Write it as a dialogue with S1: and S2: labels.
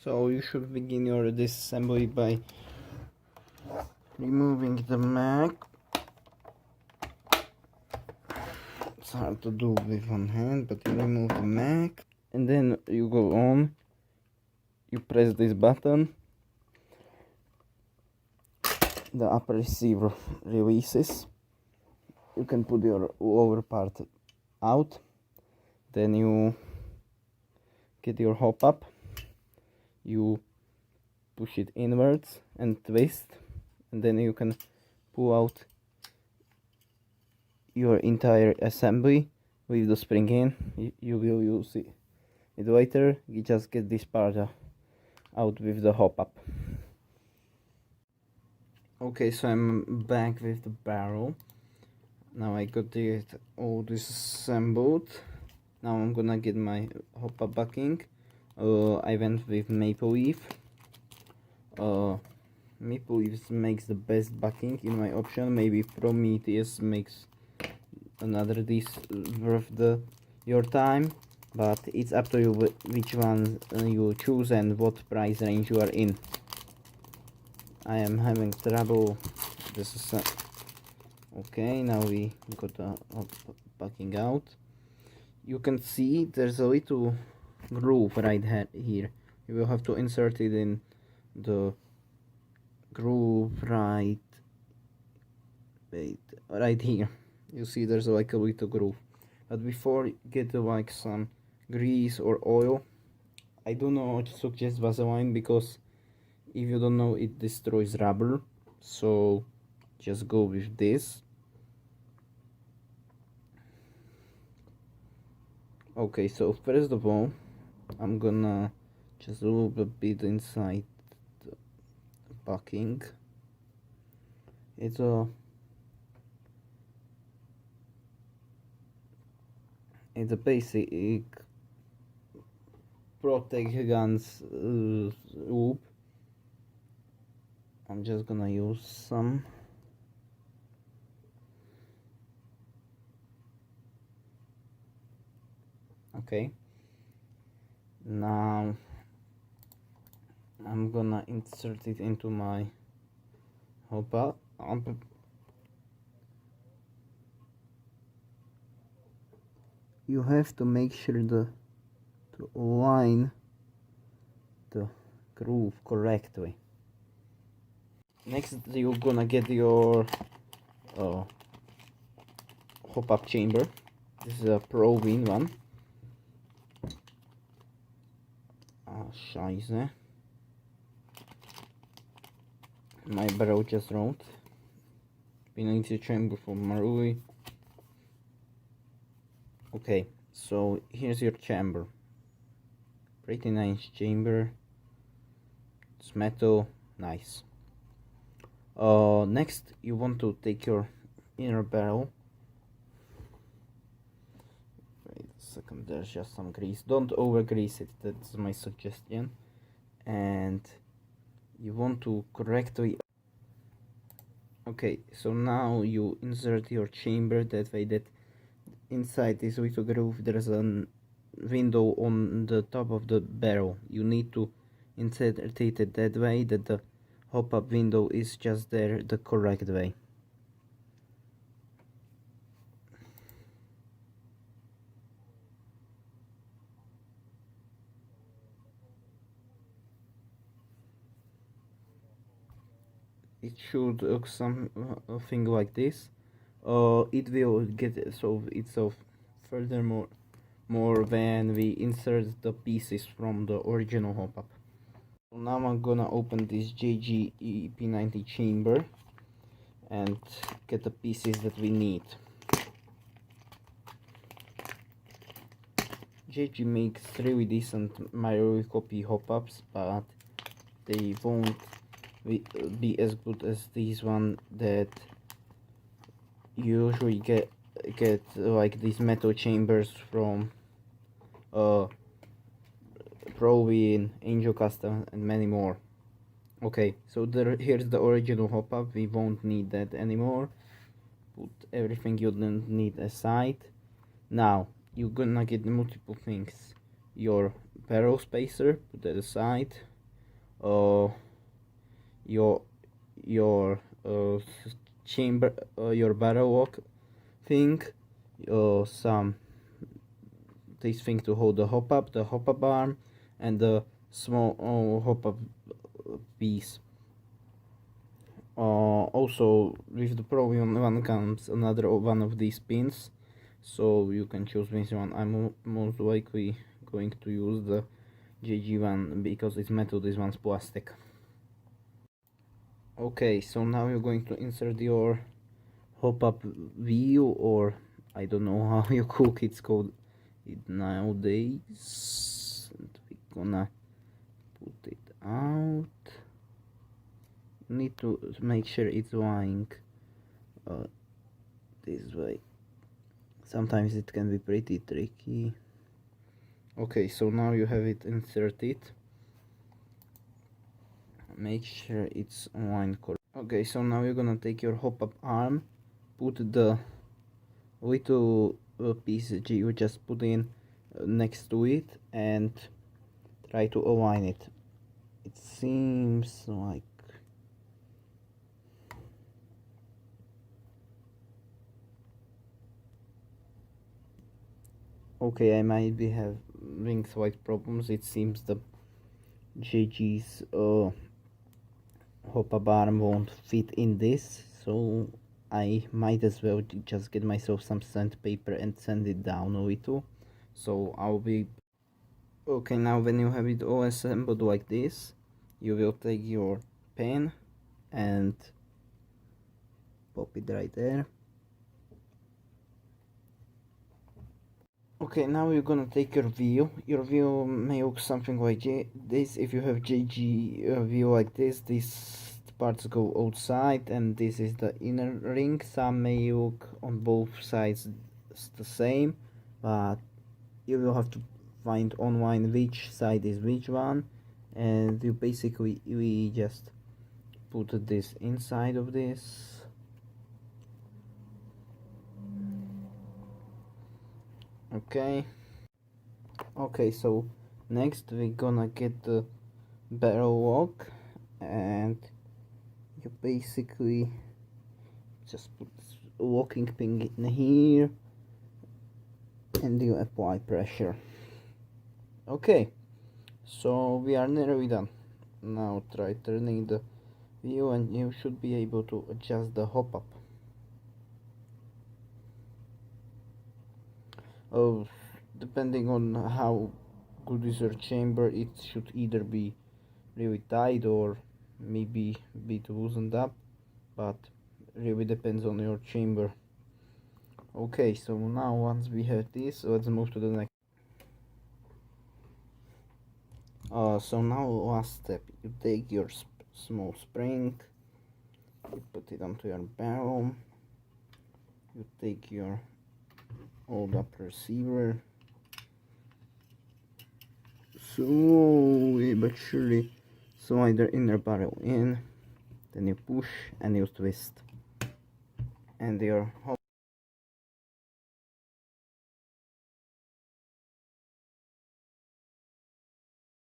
S1: So you should begin your disassembly by removing the mag. It's hard to do with one hand, but you remove the mag and then you go on, you press this button, the upper receiver releases, you can put your lower part out, then you get your hop up, you push it inwards and twist, and then you can pull out your entire assembly with the spring in. You will use it later. You just get this part out with the hop up. Okay, so I'm back with the barrel. Now I got it all disassembled. Now I'm gonna get my hop up backing. I went with maple leaf. Maple leaf makes the best backing in my option. Maybe Prometheus makes another this worth your time, but it's up to you which one you choose and what price range you are in. I am having trouble. This is okay. Now we got the backing out. You can see there's a little groove right here. You will have to insert it in the groove right here. You see there's like a little groove, but before get like some grease or oil. I do not suggest Vaseline because if you don't know, it destroys rubber, so just go with this. Okay, so first of all, I'm gonna just a little bit inside the backing. It's a basic Protect Guns loop. I'm just gonna use some. Okay, now I'm gonna insert it into my Hopup. You have to make sure to align the groove correctly. Next, you're gonna get your Hopup chamber. This is a ProWin one. Scheiße. My barrel just wrote. P90 chamber for Marui. Okay, so here's your chamber. Pretty nice chamber. It's metal, nice. Next, you want to take your inner barrel. Wait a second, there's just some grease. Don't over grease it, that's my suggestion. And you want to correctly. Okay, so now you insert your chamber that way that inside this little groove there's a window on the top of the barrel. You need to insert it that way that the hop-up window is just there the correct way. It should look something like this. It will get solve itself furthermore when we insert the pieces from the original hop-up. So now I'm gonna open this JG P90 chamber and get the pieces that we need. JG makes really decent Mario copy hop-ups, but they won't be as good as this one that you usually get like these metal chambers from ProWin, AngelCustom, and many more. Okay, so here's the original hop-up. We won't need that anymore. Put everything you don't need aside. Now you're gonna get multiple things. your barrel spacer, put that aside. Your chamber, your barrel lock thing, some this thing to hold the Hopup, the Hopup arm, and the small Hopup piece. Also with the ProWin one comes another one of these pins, so you can choose which one. I'm most likely going to use the JG one because it's metal, this one's plastic. Okay, so now you're going to insert your Hopup wheel, or I don't know how you cook it's called it nowadays. And we're gonna put it out. Need to make sure it's lying this way. Sometimes it can be pretty tricky. Okay, so now you have it inserted. Make sure it's aligned correctly. Okay, so now you're gonna take your Hopup arm, put the little piece that you just put in next to it, and try to align it. It seems like okay, I might be having slight problems. It seems the JG's Hopup arm won't fit in this, so I might as well just get myself some sandpaper and sand it down a little. So I'll be okay. Now when you have it all assembled like this, you will take your pen and pop it right there. Okay, now you're gonna take your wheel. Your wheel may look something like this. If you have JG wheel like this, these parts go outside, and this is the inner ring. Some may look on both sides the same, but you will have to find online which side is which one, and you basically we just put this inside of this. Okay, so next we're gonna get the barrel lock, and you basically just put a locking pin in here and you apply pressure. Okay, so we are nearly done. Now try turning the wheel and you should be able to adjust the Hopup. Depending on how good is your chamber, it should either be really tight or maybe a bit loosened up, but really depends on your chamber. Okay, so now once we have this, let's move to the next. So now last step, you take your small spring, you put it onto your barrel, you take your hold up receiver, slowly but surely slide the inner barrel in, then you push and you twist, and your